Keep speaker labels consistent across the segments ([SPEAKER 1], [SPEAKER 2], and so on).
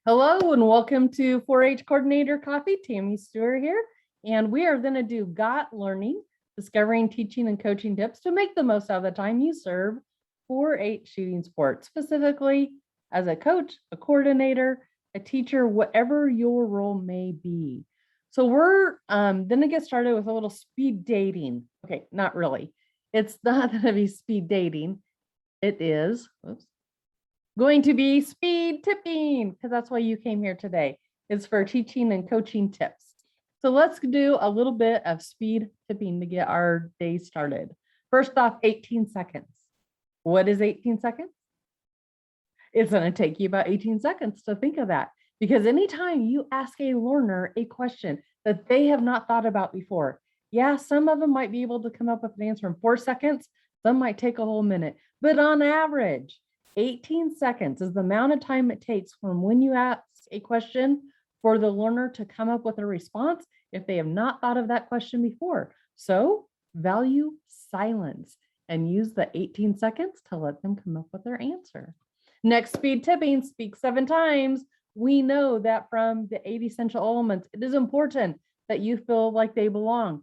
[SPEAKER 1] Hello and welcome to 4-H Coordinator Coffee. Tammy Stewart here, and we are going to do GOT Learning, discovering, teaching, and coaching tips to make the most out of the time you serve 4-H shooting sports, specifically as a coach, a coordinator, a teacher, whatever your role may be. So we're going to get started with a little speed dating. Okay, not really. It's not going to be speed dating. It is, going to be speed tipping, because that's why you came here today. It's for teaching and coaching tips. So let's do a little bit of speed tipping to get our day started. First off, 18 seconds. What is 18 seconds? It's going to take you about 18 seconds to think of that, because anytime you ask a learner a question that they have not thought about before, yeah, some of them might be able to come up with an answer in 4 seconds. Some might take a whole minute, but on average, 18 seconds is the amount of time it takes from when you ask a question for the learner to come up with a response if they have not thought of that question before. So value silence and use the 18 seconds to let them come up with their answer. Next, speed tipping, speak 7 times. We know that from the 8 essential elements, it is important that you feel like they belong.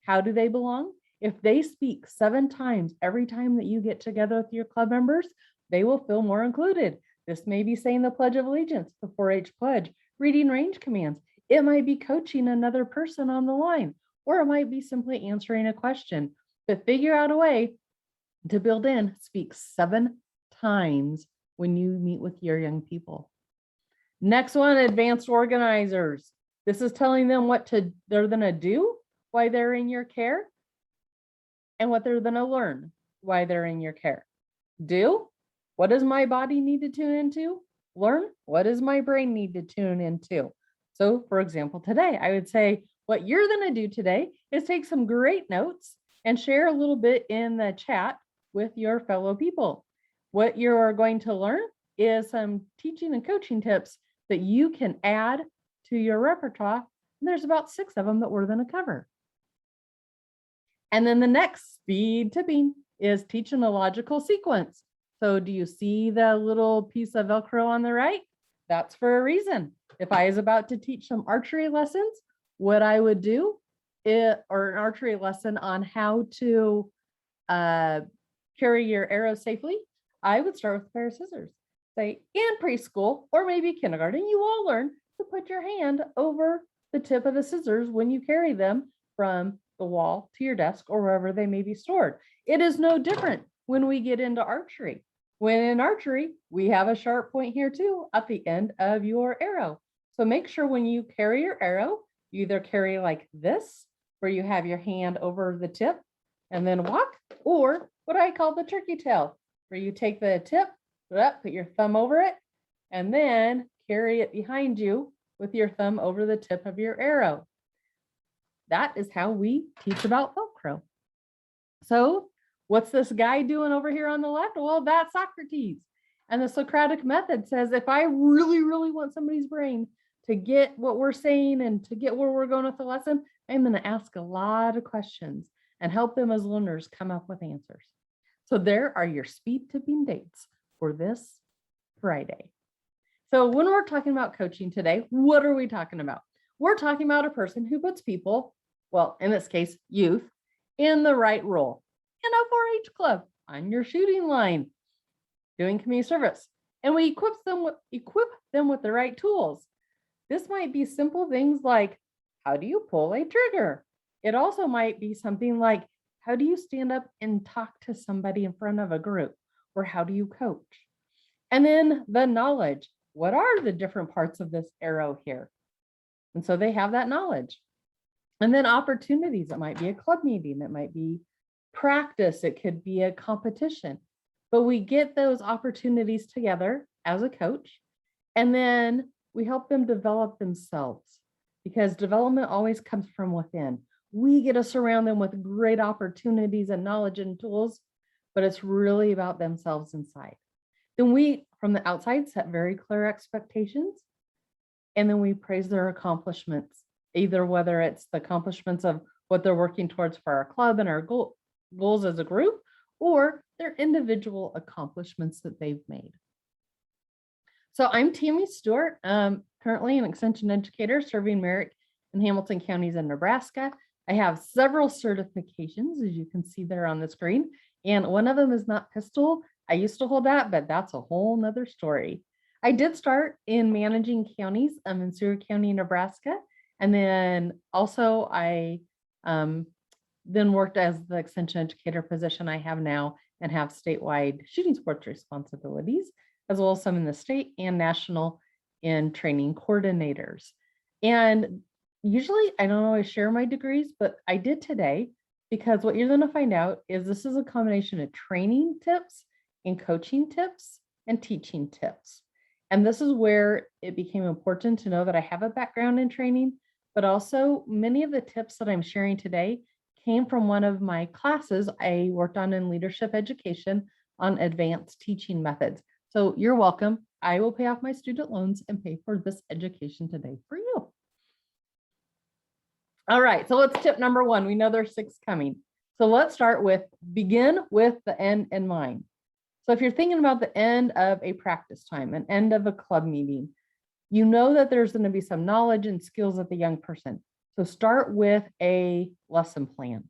[SPEAKER 1] How do they belong? If they speak 7 times every time that you get together with your club members, they will feel more included. This may be saying the Pledge of Allegiance, the 4-H pledge, reading range commands. It might be coaching another person on the line, or it might be simply answering a question. But figure out a way to build in speak 7 times when you meet with your young people. Next one, advanced organizers. This is telling them what they're going to do while they're in your care and what they're going to learn while they're in your care. Do. What does my body need to tune into? Learn. What does my brain need to tune into? So, for example, today, I would say what you're going to do today is take some great notes and share a little bit in the chat with your fellow people. What you're going to learn is some teaching and coaching tips that you can add to your repertoire. And there's about 6 of them that we're going to cover. And then the next speed tipping is teaching a logical sequence. So do you see the little piece of Velcro on the right? That's for a reason. If I was about to teach some archery lessons, what I would do or an archery lesson on how to carry your arrow safely, I would start with a pair of scissors. Say in preschool or maybe kindergarten, you all learn to put your hand over the tip of the scissors when you carry them from the wall to your desk or wherever they may be stored. It is no different when we get into archery. When in archery, we have a sharp point here too at the end of your arrow. So make sure when you carry your arrow, you either carry like this, where you have your hand over the tip and then walk, or what I call the turkey tail, where you take the tip, put your thumb over it, and then carry it behind you with your thumb over the tip of your arrow. That is how we teach about Velcro. So what's this guy doing over here on the left? Well, that's Socrates. And the Socratic method says, if I really, really want somebody's brain to get what we're saying and to get where we're going with the lesson, I'm going to ask a lot of questions and help them as learners come up with answers. So there are your speed tipping dates for this Friday. So when we're talking about coaching today, what are we talking about? We're talking about a person who puts people, well, in this case, youth, in the right role. In a 4-H club, on your shooting line, doing community service. And we equip them with the right tools. This might be simple things like, how do you pull a trigger? It also might be something like, how do you stand up and talk to somebody in front of a group? Or how do you coach? And then the knowledge. What are the different parts of this arrow here? And so they have that knowledge. And then opportunities. It might be a club meeting. It might be practice. It could be a competition. But we get those opportunities together as a coach, and then we help them develop themselves, because development always comes from within. We get to surround them with great opportunities and knowledge and tools, but it's really about themselves inside. Then we, from the outside, set very clear expectations, and then we praise their accomplishments, either whether it's the accomplishments of what they're working towards for our club and our goals as a group, or their individual accomplishments that they've made. So I'm Tammy Stewart, currently an extension educator serving Merrick and Hamilton counties in Nebraska. I have several certifications, as you can see there on the screen, and one of them is not pistol. I used to hold that, but that's a whole nother story. I did start in managing counties in Seward County, Nebraska, and then also I then worked as the extension educator position I have now and have statewide shooting sports responsibilities, as well as some in the state and national in training coordinators. And usually I don't always share my degrees, but I did today because what you're going to find out is this is a combination of training tips and coaching tips and teaching tips. And this is where it became important to know that I have a background in training, but also many of the tips that I'm sharing today came from one of my classes I worked on in leadership education on advanced teaching methods. So you're welcome. I will pay off my student loans and pay for this education today for you. All right, so let's tip number one. We know there's 6 coming. So let's start with begin with the end in mind. So if you're thinking about the end of a practice time, an end of a club meeting, you know that there's going to be some knowledge and skills of the young person. So start with a lesson plan.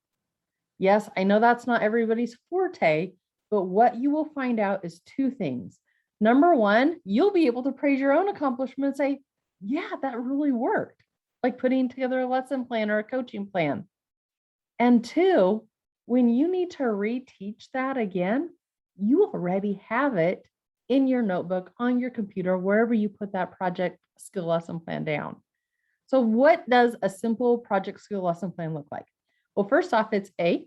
[SPEAKER 1] Yes, I know that's not everybody's forte, but what you will find out is 2 things. Number one, you'll be able to praise your own accomplishment and say, yeah, that really worked. Like putting together a lesson plan or a coaching plan. And 2, when you need to reteach that again, you already have it in your notebook, on your computer, wherever you put that project skill lesson plan down. So what does a simple project skill lesson plan look like? Well, first off, it's A,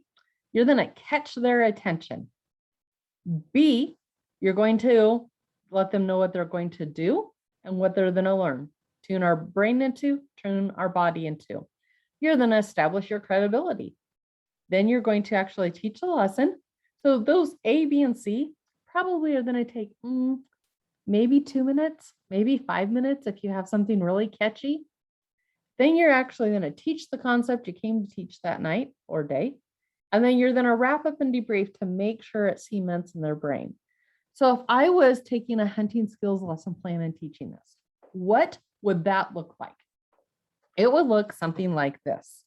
[SPEAKER 1] you're going to catch their attention. B, you're going to let them know what they're going to do and what they're going to learn. Tune our brain into, turn our body into. You're going to establish your credibility. Then you're going to actually teach the lesson. So those A, B, and C probably are going to take maybe 2 minutes, maybe 5 minutes if you have something really catchy. Then you're actually going to teach the concept you came to teach that night or day. And then you're going to wrap up and debrief to make sure it cements in their brain. So if I was taking a hunting skills lesson plan and teaching this, what would that look like? It would look something like this.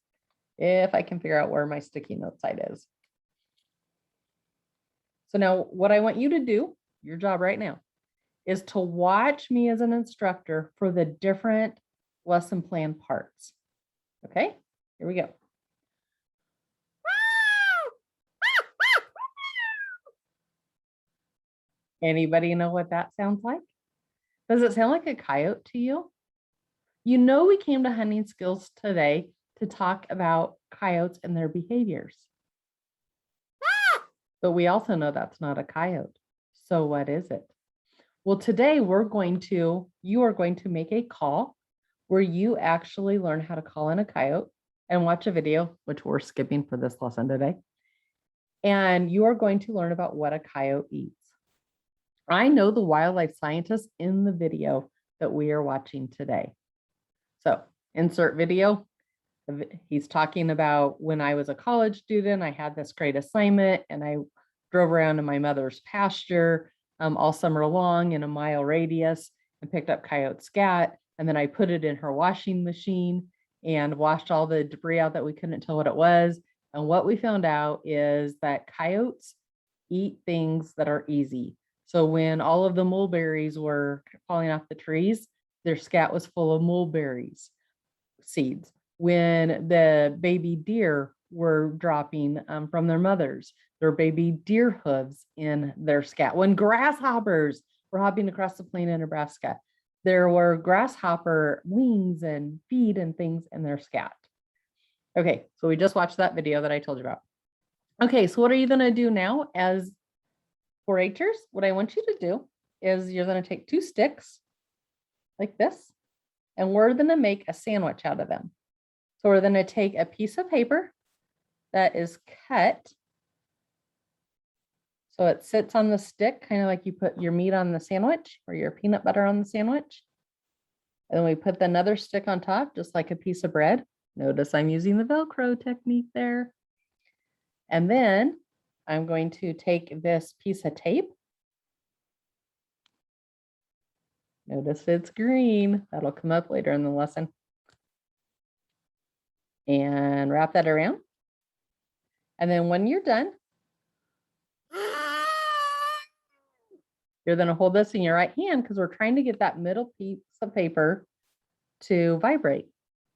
[SPEAKER 1] If I can figure out where my sticky note side is. So now what I want you to do, your job right now, is to watch me as an instructor for the different lesson plan parts. Okay, here we go. Anybody know what that sounds like? Does it sound like a coyote to you? You know, we came to hunting skills today to talk about coyotes and their behaviors. But we also know that's not a coyote. So what is it? Well, today you are going to make a call where you actually learn how to call in a coyote and watch a video, which we're skipping for this lesson today. And you are going to learn about what a coyote eats. I know the wildlife scientist in the video that we are watching today. So insert video. He's talking about when I was a college student, I had this great assignment and I drove around in my mother's pasture all summer long in a mile radius and picked up coyote scat. And then I put it in her washing machine and washed all the debris out that we couldn't tell what it was. And what we found out is that coyotes eat things that are easy. So when all of the mulberries were falling off the trees, their scat was full of mulberries seeds. When the baby deer were dropping from their mothers, there were baby deer hooves in their scat. When grasshoppers were hopping across the plain in Nebraska, there were grasshopper wings and feet and things in their scat. Okay, so we just watched that video that I told you about. Okay, so what are you going to do now as 4-Hers? What I want you to do is you're going to take 2 sticks like this, and we're going to make a sandwich out of them. So we're going to take a piece of paper that is cut so it sits on the stick, kind of like you put your meat on the sandwich or your peanut butter on the sandwich. And then we put another stick on top, just like a piece of bread. Notice I'm using the Velcro technique there. And then I'm going to take this piece of tape Notice it's green. That'll come up later in the lesson. And wrap that around. And then when you're done, you're going to hold this in your right hand because we're trying to get that middle piece of paper to vibrate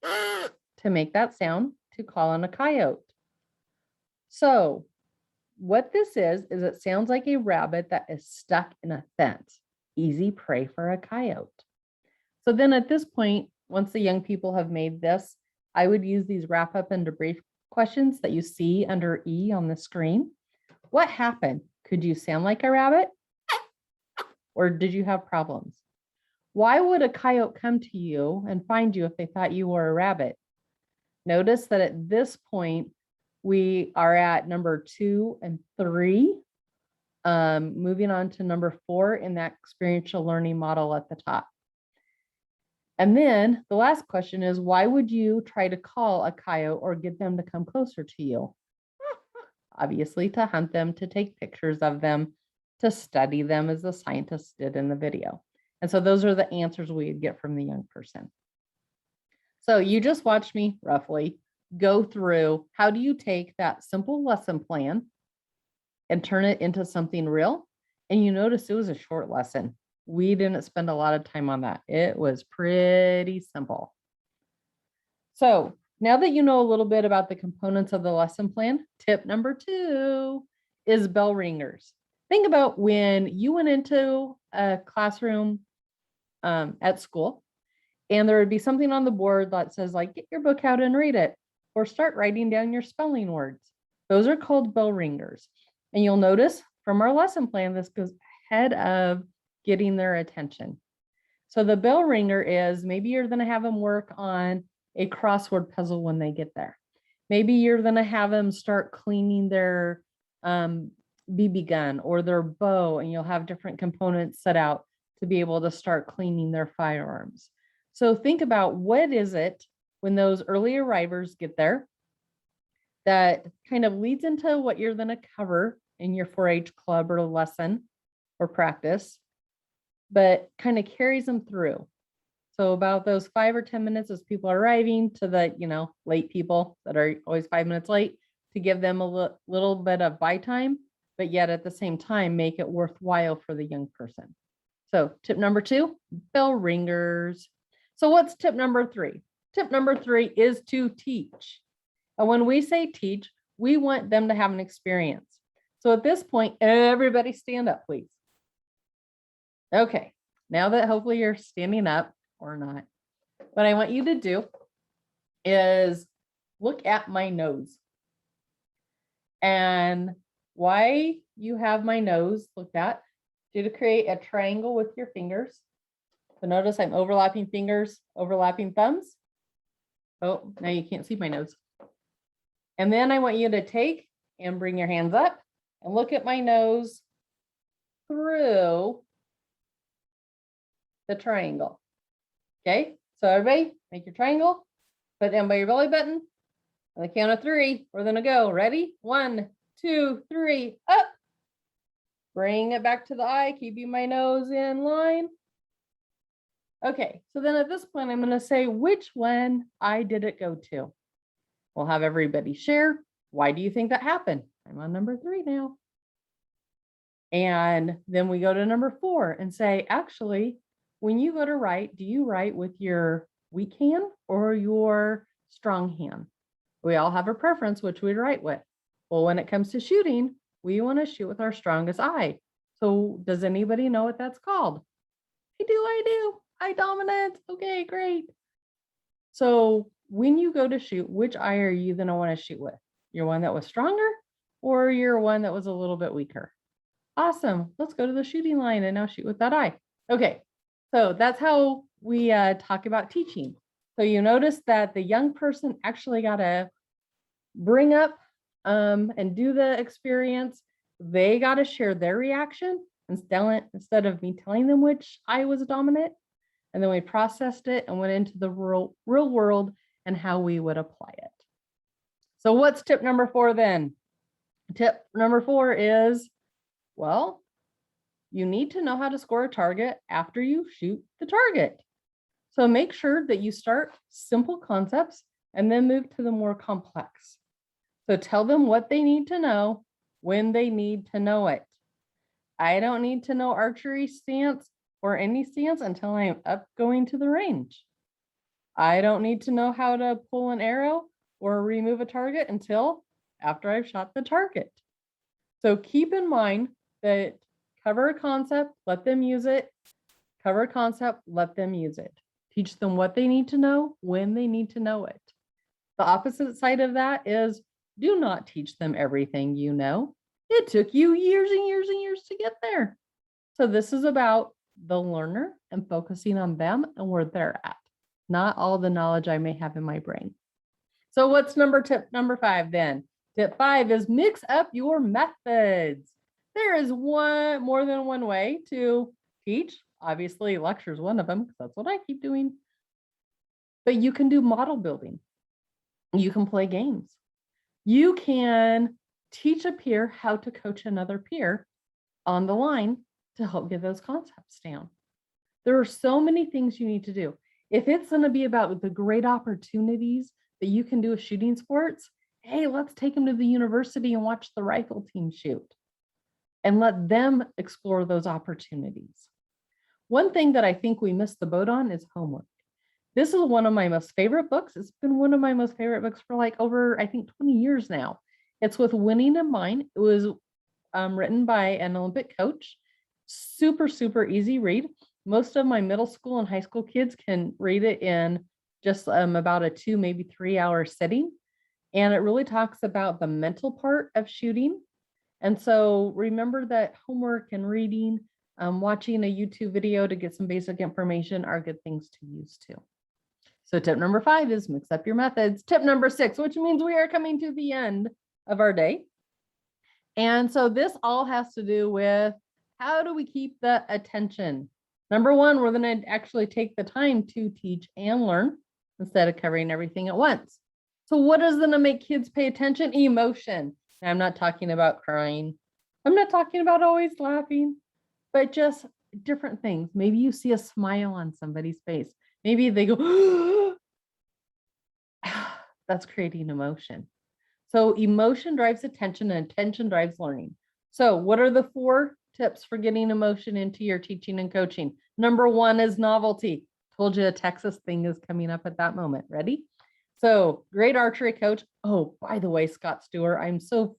[SPEAKER 1] to make that sound to call on a coyote. So what this is it sounds like a rabbit that is stuck in a fence. Easy prey for a coyote. So then at this point, once the young people have made this, I would use these wrap up and debrief questions that you see under E on the screen. What happened? Could you sound like a rabbit? Or did you have problems? Why would a coyote come to you and find you if they thought you were a rabbit? Notice that at this point, we are at number 2 and 3. Moving on to number 4 in that experiential learning model at the top. And then the last question is, why would you try to call a coyote or get them to come closer to you? Obviously, to hunt them, to take pictures of them, to study them as the scientists did in the video. And so those are the answers we'd get from the young person. So you just watched me roughly go through how do you take that simple lesson plan and turn it into something real. And you notice it was a short lesson. We didn't spend a lot of time on that. It was pretty simple. So now that you know a little bit about the components of the lesson plan, tip number 2 is bell ringers. Think about when you went into a classroom at school and there would be something on the board that says like, get your book out and read it, or start writing down your spelling words. Those are called bell ringers. And you'll notice from our lesson plan, this goes ahead of getting their attention. So the bell ringer is maybe you're going to have them work on a crossword puzzle when they get there. Maybe you're going to have them start cleaning their BB gun or their bow, and you'll have different components set out to be able to start cleaning their firearms. So think about what is it when those early arrivers get there that kind of leads into what you're going to cover in your 4-H club or lesson or practice, but kind of carries them through. So about those 5 or 10 minutes as people are arriving to the, late people that are always 5 minutes late, to give them a little bit of buy time, but yet at the same time, make it worthwhile for the young person. So tip number 2, bell ringers. So what's tip number 3? Tip number 3 is to teach. And when we say teach, we want them to have an experience. So at this point, everybody stand up, please. Okay, now that hopefully you're standing up or not, what I want you to do is look at my nose. And why you have my nose looked at, do to create a triangle with your fingers. So notice I'm overlapping fingers, overlapping thumbs. Oh, now you can't see my nose. And then I want you to take and bring your hands up and look at my nose through the triangle. Okay, so everybody make your triangle, put it down by your belly button. On the count of 3, we're gonna go. Ready? 1, 2, 3, up. Bring it back to the eye, keeping my nose in line. Okay, so then at this point, I'm gonna say which one eye did it go to? We'll have everybody share. Why do you think that happened? I'm on number 3 now. And then we go to number 4 and say, actually, when you go to write, do you write with your weak hand or your strong hand? We all have a preference which we write with. Well, when it comes to shooting, we want to shoot with our strongest eye. So does anybody know what that's called? I do. Eye dominant. Okay, great. So when you go to shoot, which eye are you going to want to shoot with? Your one that was stronger or your one that was a little bit weaker? Awesome. Let's go to the shooting line and now shoot with that eye. Okay. So that's how we talk about teaching. So you notice that the young person actually got to bring up and do the experience. They got to share their reaction instead of me telling them which eye was dominant. And then we processed it and went into the real world and how we would apply it. So what's tip number 4 then? Tip number 4 is, well, you need to know how to score a target after you shoot the target. So make sure that you start simple concepts and then move to the more complex. So tell them what they need to know when they need to know it. I don't need to know archery stance or any stance until I'm up going to the range. I don't need to know how to pull an arrow or remove a target until after I've shot the target. So keep in mind that cover a concept, let them use it. Cover a concept, let them use it. Teach them what they need to know when they need to know it. The opposite side of that is do not teach them everything you know. It took you years and years and years to get there. So this is about the learner and focusing on them and where they're at, not all the knowledge I may have in my brain. So what's tip number 5 then? Tip 5 is mix up your methods. There is more than one way to teach. Obviously, lecture is one of them because that's what I keep doing. But you can do model building. You can play games. You can teach a peer how to coach another peer on the line to help get those concepts down. There are so many things you need to do. If it's going to be about the great opportunities that you can do with shooting sports, hey, let's take them to the university and watch the rifle team shoot and let them explore those opportunities. One thing that I think we missed the boat on is homework. This is one of my most favorite books. It's been one of my most favorite books for like over, I think, 20 years now. It's with winning in mind. It was written by an Olympic coach. Super, super easy read. Most of my middle school and high school kids can read it in just about a 2, maybe 3 hour sitting. And it really talks about the mental part of shooting. And so remember that homework and reading, watching a YouTube video to get some basic information are good things to use too. So tip number 5 is mix up your methods. Tip number 6, which means we are coming to the end of our day. And so this all has to do with how do we keep the attention? Number 1, we're going to actually take the time to teach and learn instead of covering everything at once. So what is going to make kids pay attention? Emotion. Now, I'm not talking about crying. I'm not talking about always laughing, but just different things. Maybe you see a smile on somebody's face. Maybe they go, that's creating emotion. So emotion drives attention and attention drives learning. So what are the 4 tips for getting emotion into your teaching and coaching? Number 1 is novelty. Told you a Texas thing is coming up at that moment. Ready? So great archery coach. Oh, by the way, Scott Stewart, I'm so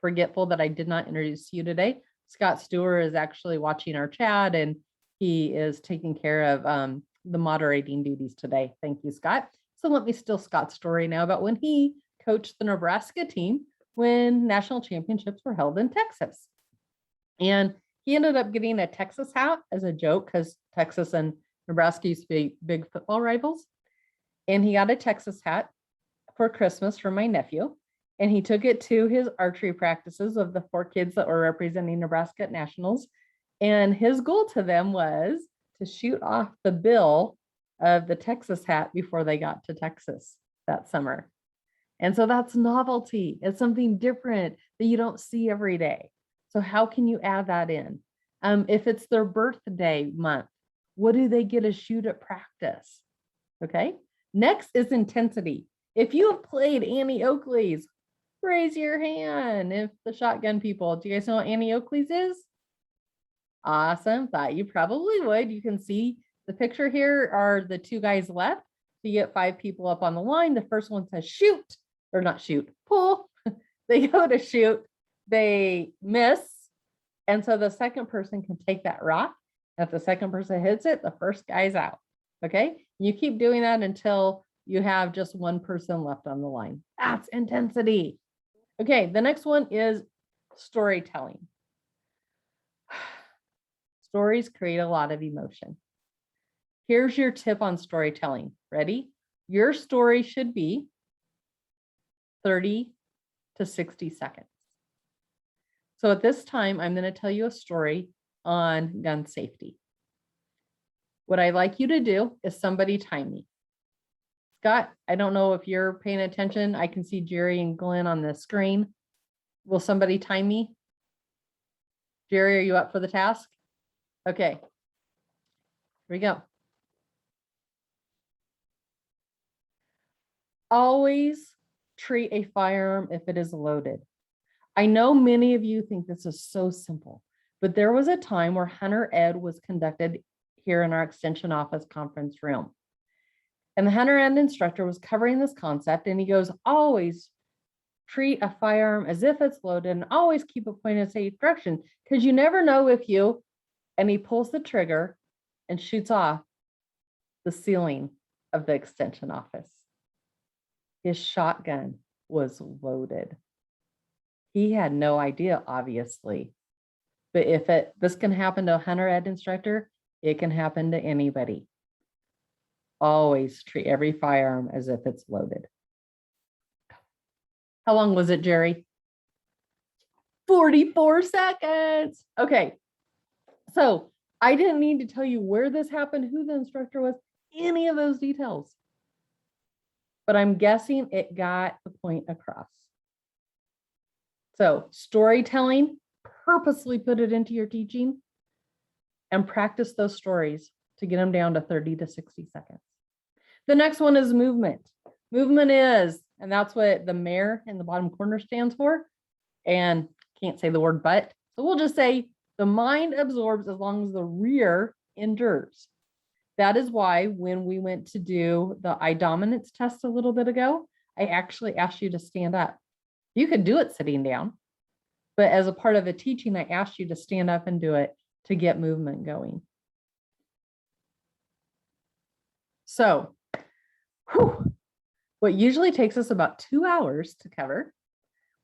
[SPEAKER 1] forgetful that I did not introduce you today. Scott Stewart is actually watching our chat and he is taking care of the moderating duties today. Thank you, Scott. So let me steal Scott's story now about when he coached the Nebraska team when national championships were held in Texas. And he ended up getting a Texas hat as a joke because Texas and Nebraska used to be big football rivals. And he got a Texas hat for Christmas from my nephew. And he took it to his archery practices of the 4 kids that were representing Nebraska at nationals. And his goal to them was to shoot off the bill of the Texas hat before they got to Texas that summer. And so that's novelty. It's something different that you don't see every day. So how can you add that in? If it's their birthday month, what do they get to shoot at practice? Okay. Next is intensity. If you have played Annie Oakley's, raise your hand. If the shotgun people, do you guys know what Annie Oakley's is? Awesome. Thought you probably would. You can see the picture here are the 2 guys left. So you get 5 people up on the line. The first one says shoot, or not shoot, pull. They go to shoot, they miss. And so the second person can take that rock. If the second person hits it, the first guy's out. Okay. You keep doing that until you have just 1 person left on the line. That's intensity. Okay. The next one is storytelling. Stories create a lot of emotion. Here's your tip on storytelling. Ready? Your story should be 30 to 60 seconds. So at this time, I'm going to tell you a story on gun safety. What I'd like you to do is somebody time me. Scott, I don't know if you're paying attention. I can see Jerry and Glenn on the screen. Will somebody time me? Jerry, are you up for the task? Okay. Here we go. Always treat a firearm if it is loaded. I know many of you think this is so simple, but there was a time where Hunter Ed was conducted here in our extension office conference room. And the Hunter Ed instructor was covering this concept, and he goes, always treat a firearm as if it's loaded and always keep a point of safe direction, because you never know if you, and he pulls the trigger and shoots off the ceiling of the extension office. His shotgun was loaded. He had no idea, obviously, but if this can happen to a Hunter Ed instructor, it can happen to anybody. Always treat every firearm as if it's loaded. How long was it, Jerry? 44 seconds. Okay. So I didn't need to tell you where this happened, who the instructor was, any of those details. But I'm guessing it got the point across. So storytelling, purposely put it into your teaching and practice those stories to get them down to 30 to 60 seconds. The next one is movement. Movement is, and that's what the mayor in the bottom corner stands for. And can't say the word but. So we'll just say the mind absorbs as long as the rear endures. That is why when we went to do the eye dominance test a little bit ago, I actually asked you to stand up. You could do it sitting down, but as a part of the teaching, I asked you to stand up and do it to get movement going. So, what usually takes us about 2 hours to cover,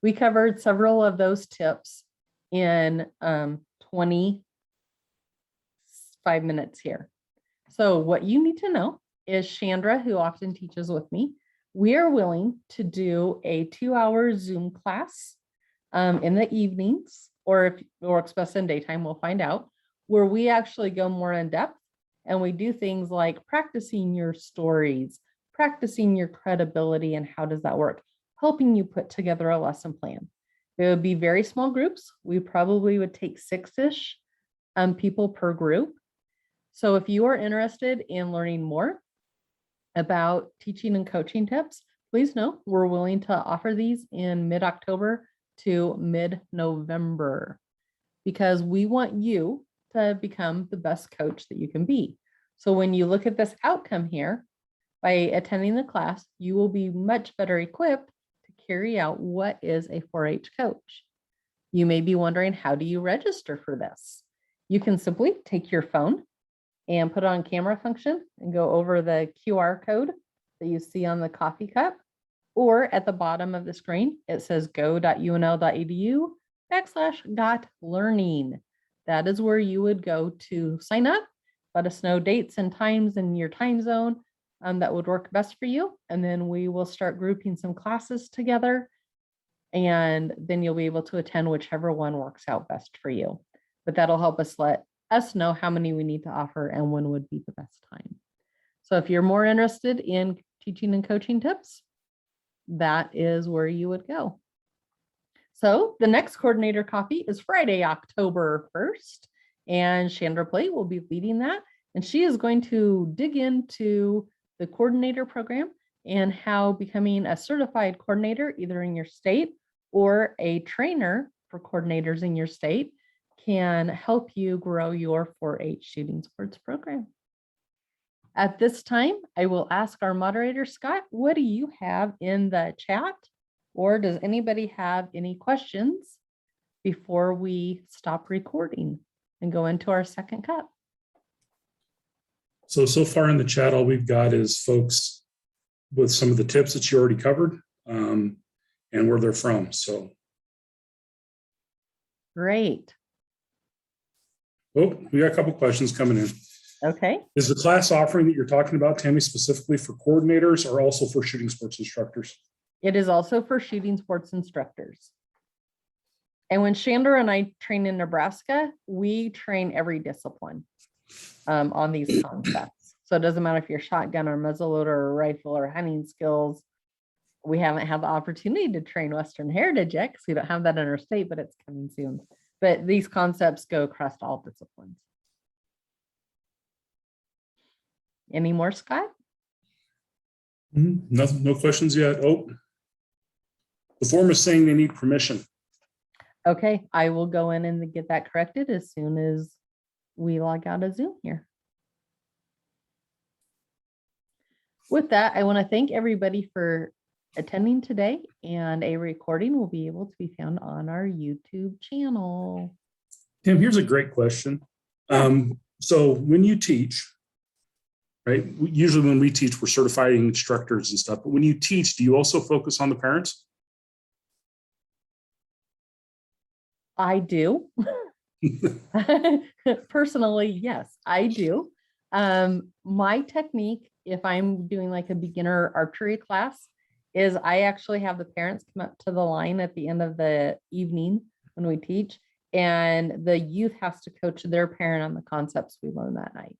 [SPEAKER 1] we covered several of those tips in 25 minutes here. So what you need to know is Chandra, who often teaches with me, we are willing to do a 2-hour Zoom class in the evenings, or if works best in daytime, we'll find out, where we actually go more in depth and we do things like practicing your stories, practicing your credibility, and how does that work, helping you put together a lesson plan. It would be very small groups. We probably would take 6-ish people per group. So if you are interested in learning more about teaching and coaching tips, please know we're willing to offer these in mid-October to mid-November, because we want you to become the best coach that you can be. So when you look at this outcome here, by attending the class, you will be much better equipped to carry out what is a 4-H coach. You may be wondering, how do you register for this? You can simply take your phone and put it on camera function and go over the QR code that you see on the coffee cup, or at the bottom of the screen, it says go.unl.edu/gotlearning. That is where you would go to sign up. Let us know dates and times in your time zone that would work best for you. And then we will start grouping some classes together. And then you'll be able to attend whichever one works out best for you. But that'll help us let us know how many we need to offer and when would be the best time. So if you're more interested in teaching and coaching tips, that is where you would go. So the next coordinator coffee is Friday, October 1st, and Chandra Plate will be leading that. And she is going to dig into the coordinator program and how becoming a certified coordinator, either in your state or a trainer for coordinators in your state, can help you grow your 4-H shooting sports program. At this time, I will ask our moderator, Scott, what do you have in the chat? Or does anybody have any questions before we stop recording and go into our second cup?
[SPEAKER 2] So far in the chat, all we've got is folks with some of the tips that you already covered and where they're from. So.
[SPEAKER 1] Great.
[SPEAKER 2] Oh, we got a couple questions coming in.
[SPEAKER 1] Okay.
[SPEAKER 2] Is the class offering that you're talking about, Tammy, specifically for coordinators or also for shooting sports instructors?
[SPEAKER 1] It is also for shooting sports instructors. And when Chandra and I train in Nebraska, we train every discipline on these concepts. So it doesn't matter if you're shotgun or muzzleloader or rifle or hunting skills. We haven't had the opportunity to train Western Heritage yet because we don't have that in our state, but it's coming soon. But these concepts go across all disciplines. Any more, Scott?
[SPEAKER 2] Nothing, no questions yet. Oh, the form is saying they need permission.
[SPEAKER 1] Okay, I will go in and get that corrected as soon as we log out of Zoom here. With that, I want to thank everybody for attending today, and a recording will be able to be found on our YouTube channel.
[SPEAKER 2] Tim, here's a great question. So when you teach, right, usually when we teach, we're certifying instructors and stuff, but when you teach, do you also focus on the parents?
[SPEAKER 1] I do. Personally, yes, I do. My technique, if I'm doing like a beginner archery class, is I actually have the parents come up to the line at the end of the evening when we teach, and the youth has to coach their parent on the concepts we learn that night.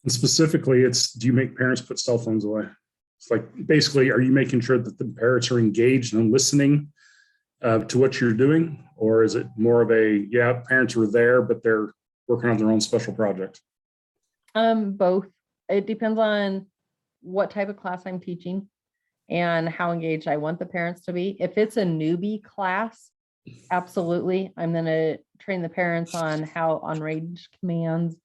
[SPEAKER 2] And specifically, it's, do you make parents put cell phones away? It's like, basically, are you making sure that the parents are engaged and listening to what you're doing? Or is it more of a, yeah, parents are there, but they're working on their own special project?
[SPEAKER 1] Both. It depends on what type of class I'm teaching and how engaged I want the parents to be. If it's a newbie class, absolutely. I'm going to train the parents on rage commands.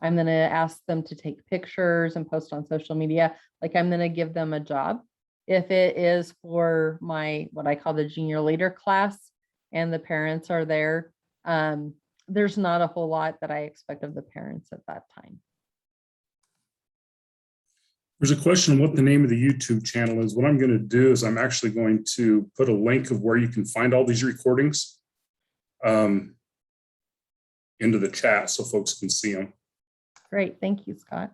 [SPEAKER 1] I'm going to ask them to take pictures and post on social media. Like, I'm going to give them a job. If it is for my, what I call the junior leader class, and the parents are there, there's not a whole lot that I expect of the parents at that time.
[SPEAKER 2] There's a question on what the name of the YouTube channel is. What I'm going to do is I'm actually going to put a link of where you can find all these recordings into the chat so folks can see them.
[SPEAKER 1] Great. Thank you, Scott.